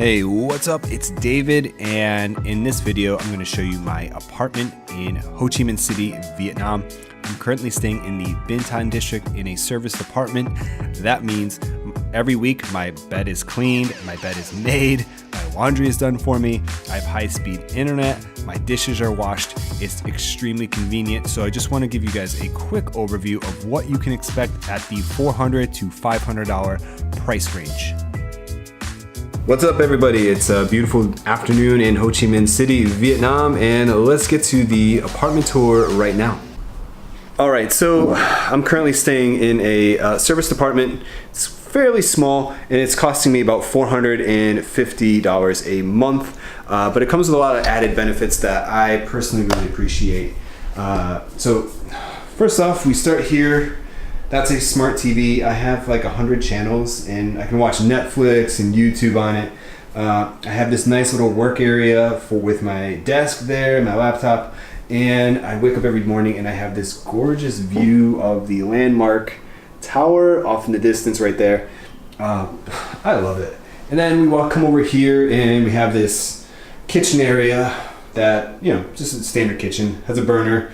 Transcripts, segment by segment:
Hey, what's up? It's David, and in this video, I'm going to show you my apartment in Ho Chi Minh City, Vietnam. I'm currently staying in the Binh Thanh district in a serviced apartment. That means every week my bed is cleaned, my bed is made, my laundry is done for me, I have high-speed internet, my dishes are washed. It's extremely convenient. So I just want to give you guys a quick overview of what you can expect at the $400 to $500 price range. What's up, everybody? It's a beautiful afternoon in Ho Chi Minh City, Vietnam, and let's get to the apartment tour right now. All right, so I'm currently staying in a serviced apartment. It's fairly small, and it's costing me about $450 a month, but it comes with a lot of added benefits that I personally really appreciate. So first off, we start here. That's a smart TV. I have like 100 channels and I can watch Netflix and YouTube on it. I have this nice little work area with my desk there, my laptop, and I wake up every morning and I have this gorgeous view of the landmark tower off in the distance right there. I love it. And then we come over here and we have this kitchen area that, just a standard kitchen, has a burner.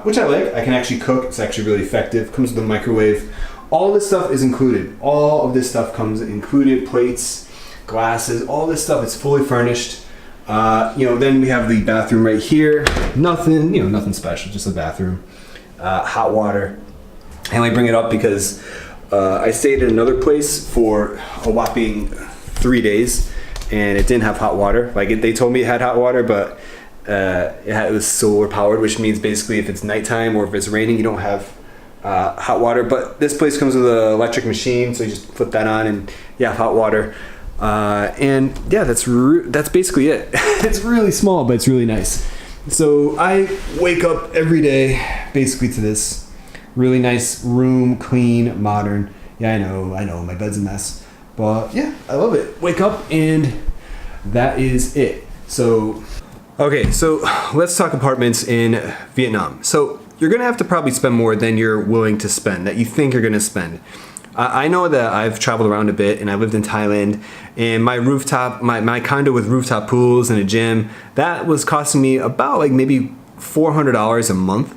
Which I like. I can actually cook. It's actually really effective. Comes with a microwave. All this stuff is included. All of this stuff comes included. Plates, glasses, all this stuff is fully furnished. Then we have the bathroom right here. Nothing, nothing special, just a bathroom. Hot water. I only bring it up because I stayed in another place for a whopping 3 days and it didn't have hot water. They told me it had hot water, but it was solar powered, which means basically if it's nighttime or if it's raining, you don't have hot water. But this place comes with an electric machine, so you just flip that on and you have hot water. And yeah, that's basically it. It's really small, but it's really nice. So I wake up every day basically to this really nice room, clean, modern. Yeah, I know, my bed's a mess, but yeah, I love it. Wake up and that is it. Okay, so let's talk apartments in Vietnam. So you're gonna have to probably spend more than you're willing to spend, that you think you're gonna spend. I know that I've traveled around a bit and I lived in Thailand, and my rooftop, my condo with rooftop pools and a gym, that was costing me about maybe $400 a month.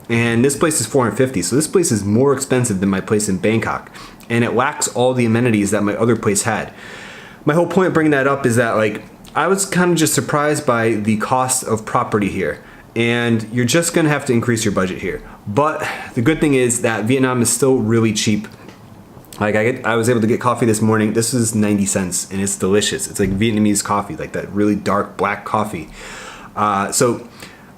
And this place is $450, so this place is more expensive than my place in Bangkok. And it lacks all the amenities that my other place had. My whole point of bringing that up is that I was kind of just surprised by the cost of property here, and you're just gonna have to increase your budget here. But the good thing is that Vietnam is still really cheap. I was able to get coffee this morning. This is 90 cents and it's delicious. It's like Vietnamese coffee, like that really dark black coffee. So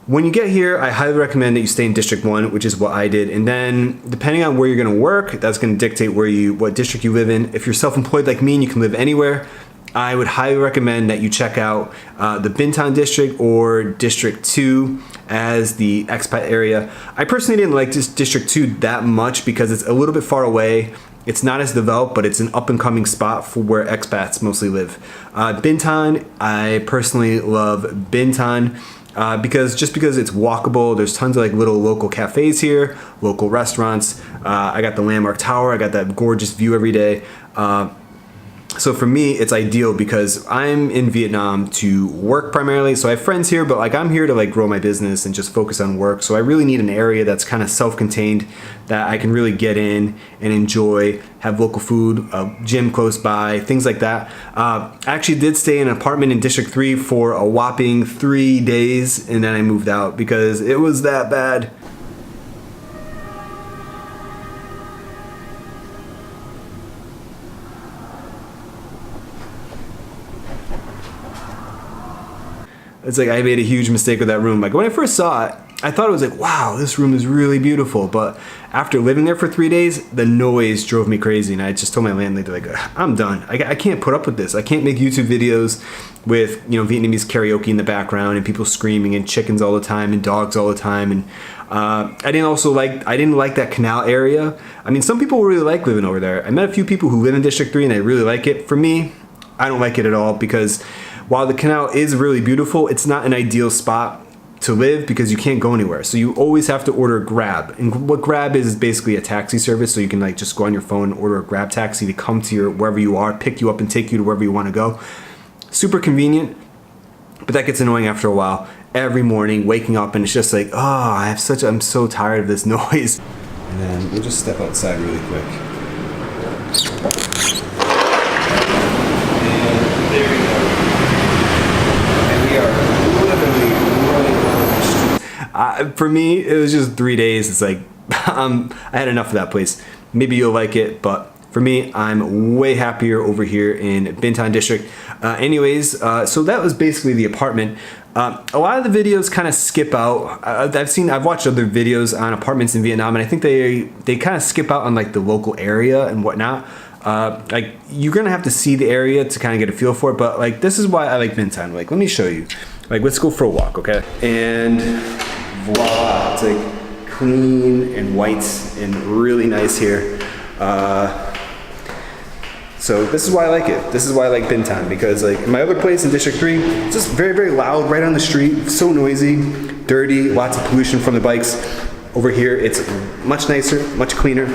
when you get here, I highly recommend that you stay in District 1, which is what I did. And then depending on where you're gonna work, that's gonna dictate what district you live in. If you're self-employed like me and you can live anywhere, I would highly recommend that you check out the Binh Thanh district or District 2 as the expat area. I personally didn't like this District 2 that much because it's a little bit far away. It's not as developed, but it's an up-and-coming spot for where expats mostly live. Binh Thanh, I personally love Binh Thanh because it's walkable. There's tons of little local cafes here, local restaurants. I got the landmark tower. I got that gorgeous view every day. So for me, it's ideal because I'm in Vietnam to work primarily. So I have friends here, but I'm here to grow my business and just focus on work. So I really need an area that's kind of self-contained that I can really get in and enjoy, have local food, a gym close by, things like that. I actually did stay in an apartment in District 3 for a whopping 3 days, and then I moved out because it was that bad. It's I made a huge mistake with that room. When I first saw it, I thought it was wow, this room is really beautiful. But after living there for 3 days, the noise drove me crazy. And I just told my landlady, I'm done. I can't put up with this. I can't make YouTube videos with, Vietnamese karaoke in the background and people screaming and chickens all the time and dogs all the time. And I didn't like that canal area. Some people really like living over there. I met a few people who live in District 3 and they really like it. For me, I don't like it at all because while the canal is really beautiful, it's not an ideal spot to live because you can't go anywhere. So you always have to order Grab. And what Grab is basically a taxi service. So you can just go on your phone and order a Grab taxi to come to wherever you are, pick you up and take you to wherever you want to go. super convenient, but that gets annoying after a while. Every morning, waking up and it's just like, oh, I'm so tired of this noise. And then we'll just step outside really quick. And there we go. And we are literally running around the street. For me, it was just 3 days. It's like, I had enough of that place. Maybe you'll like it, but for me, I'm way happier over here in Binh Thanh district. So that was basically the apartment. A lot of the videos kind of skip out. I've watched other videos on apartments in Vietnam, and I think they kind of skip out on like the local area and whatnot. Like you're gonna have to see the area to kind of get a feel for it. But like this is why I like Binh Thanh. Like let me show you. Like let's go for a walk, okay? And voila, it's like clean and white and really nice here. So this is why I like it. This is why I like Binh Thanh, because like in my other place in District 3, it's just very, very loud right on the street, so noisy, dirty, lots of pollution from the bikes. Over here, it's much nicer, much cleaner,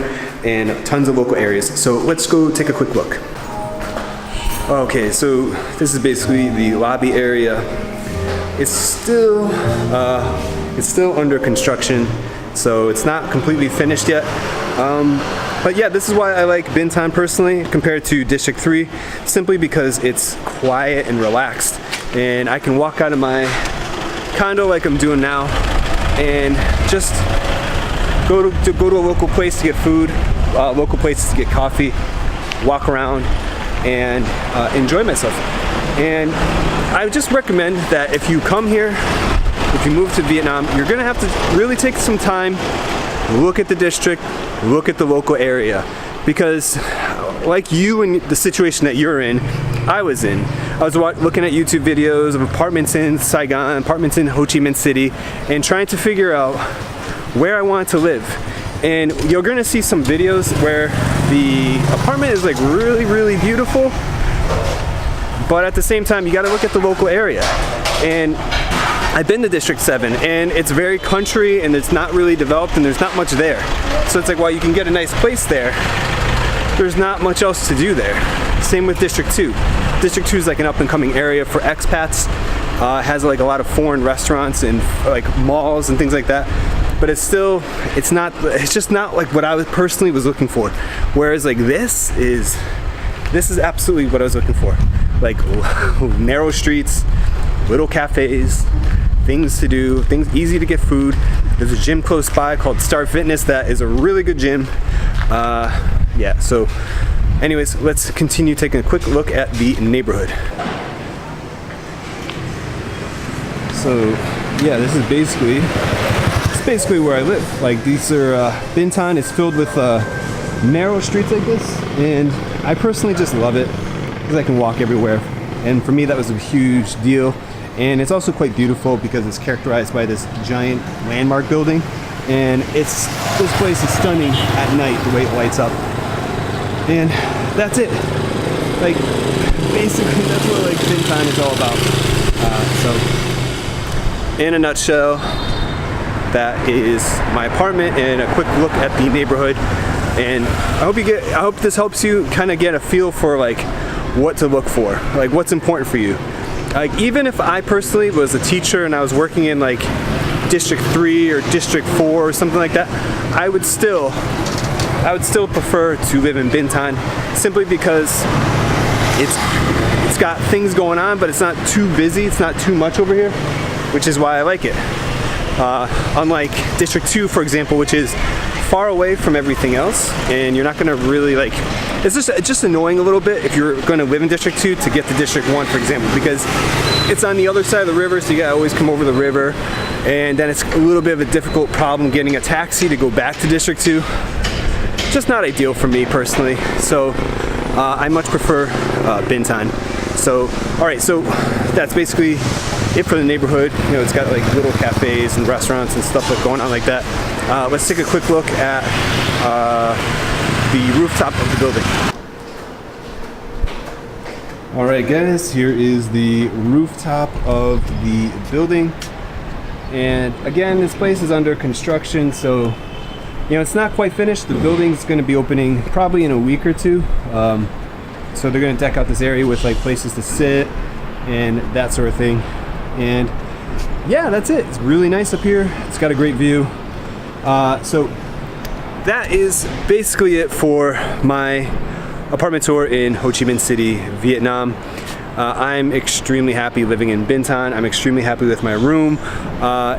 and tons of local areas. So let's go take a quick look. Okay, so this is basically the lobby area. It's still under construction, so it's not completely finished yet. But yeah, this is why I like Binh Thanh personally compared to District 3, simply because it's quiet and relaxed. And I can walk out of my condo like I'm doing now and just go to a local place to get food, local places to get coffee, walk around and enjoy myself. And I would just recommend that if you come here, if you move to Vietnam, you're gonna have to really take some time, look at the district, look at the local area, because like you and the situation that you're in, I was looking at YouTube videos of apartments in Saigon, apartments in Ho Chi Minh City, and trying to figure out where I want to live. And you're gonna see some videos where the apartment is like really, really beautiful, but at the same time, you gotta look at the local area. And I've been to District 7 and it's very country and it's not really developed and there's not much there. So it's like while you can get a nice place there, there's not much else to do there. Same with District 2. District 2 is like an up and coming area for expats. Has like a lot of foreign restaurants and like malls and things like that. But it's just not like what I personally was looking for. Whereas like this is absolutely what I was looking for. Like narrow streets, little cafes, things to do, things easy to get food. There's a gym close by called Star Fitness that is a really good gym. Yeah, so anyways, let's continue taking a quick look at the neighborhood. So yeah, this is basically where I live. Like these are, Binh Thanh is filled with narrow streets like this, and I personally just love it because I can walk everywhere. And for me, that was a huge deal. And it's also quite beautiful because it's characterized by this giant landmark building. And this place is stunning at night, the way it lights up. And that's it. Like, basically, that's what like Binh Thanh is all about. So, in a nutshell, that is my apartment and a quick look at the neighborhood. And I hope this helps you kind of get a feel for like what to look for, like what's important for you. Like even if I personally was a teacher and I was working in like District 3 or District 4 or something like that, I would still prefer to live in Binh Thanh, simply because it's got things going on, but it's not too busy, it's not too much over here, which is why I like it. Unlike District 2, for example, which is far away from everything else, and you're not gonna really like, it's just annoying a little bit if you're gonna live in District 2 to get to District 1, for example, because it's on the other side of the river, so you gotta always come over the river, and then it's a little bit of a difficult problem getting a taxi to go back to District 2. Just not ideal for me personally, so I much prefer Binh Thanh. So, alright, so that's basically it for the neighborhood. You know, it's got like little cafes and restaurants and stuff like going on like that. Let's take a quick look at the rooftop of the building. Alright guys, here is the rooftop of the building. And again, this place is under construction, so you know, it's not quite finished. The building's going to be opening probably in a week or two. So they're going to deck out this area with like places to sit, and that sort of thing. And yeah, that's it. It's really nice up here. It's got a great view. So that is basically it for my apartment tour in Ho Chi Minh City, Vietnam. I'm extremely happy living in Binh Thanh. I'm extremely happy with my room.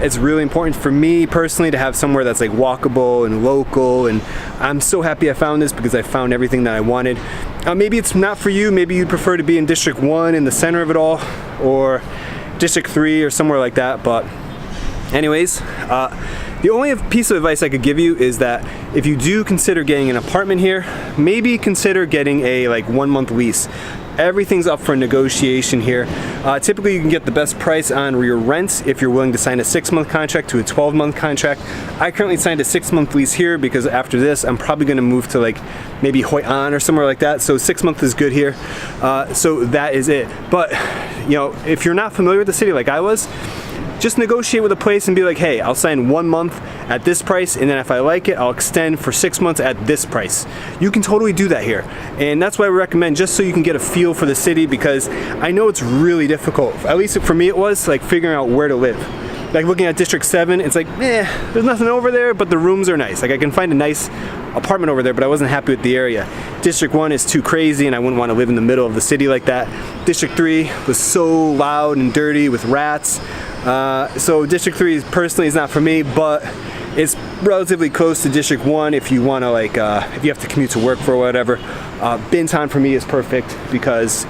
It's really important for me personally to have somewhere that's like walkable and local, and I'm so happy I found this because I found everything that I wanted. Maybe it's not for you. Maybe you prefer to be in District 1 in the center of it all, or District 3 or somewhere like that. But anyways, the only piece of advice I could give you is that if you do consider getting an apartment here, maybe consider getting a like 1-month lease. Everything's up for negotiation here. Typically you can get the best price on your rents if you're willing to sign a 6-month contract to a 12-month contract. I currently signed a 6-month lease here because after this I'm probably going to move to like maybe Hoi An or somewhere like that. So 6 months is good here. So that is it. But you know, if you're not familiar with the city like I was, just negotiate with a place and be like, hey, I'll sign 1 month at this price, and then if I like it, I'll extend for 6 months at this price. You can totally do that here. And that's why I recommend, just so you can get a feel for the city, because I know it's really difficult. At least for me it was, like figuring out where to live. Like looking at District 7, it's like, there's nothing over there, but the rooms are nice. Like I can find a nice apartment over there, but I wasn't happy with the area. District 1 is too crazy and I wouldn't want to live in the middle of the city like that. District 3 was so loud and dirty with rats. So District 3 personally is not for me, but it's relatively close to District 1 if you want to like, if you have to commute to work for whatever. Binh Thanh for me is perfect because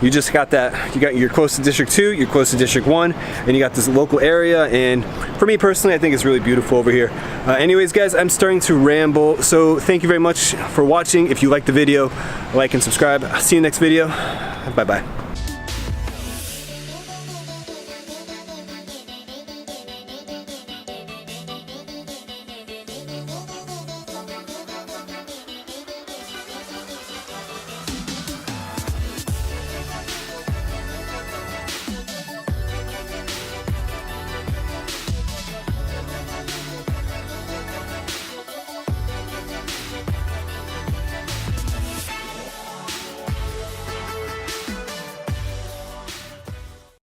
you just got that, you're close to District 2, you're close to District 1, and you got this local area, and for me personally, I think it's really beautiful over here. Anyways guys, I'm starting to ramble, so thank you very much for watching. If you liked the video, like and subscribe. See you next video. Bye bye.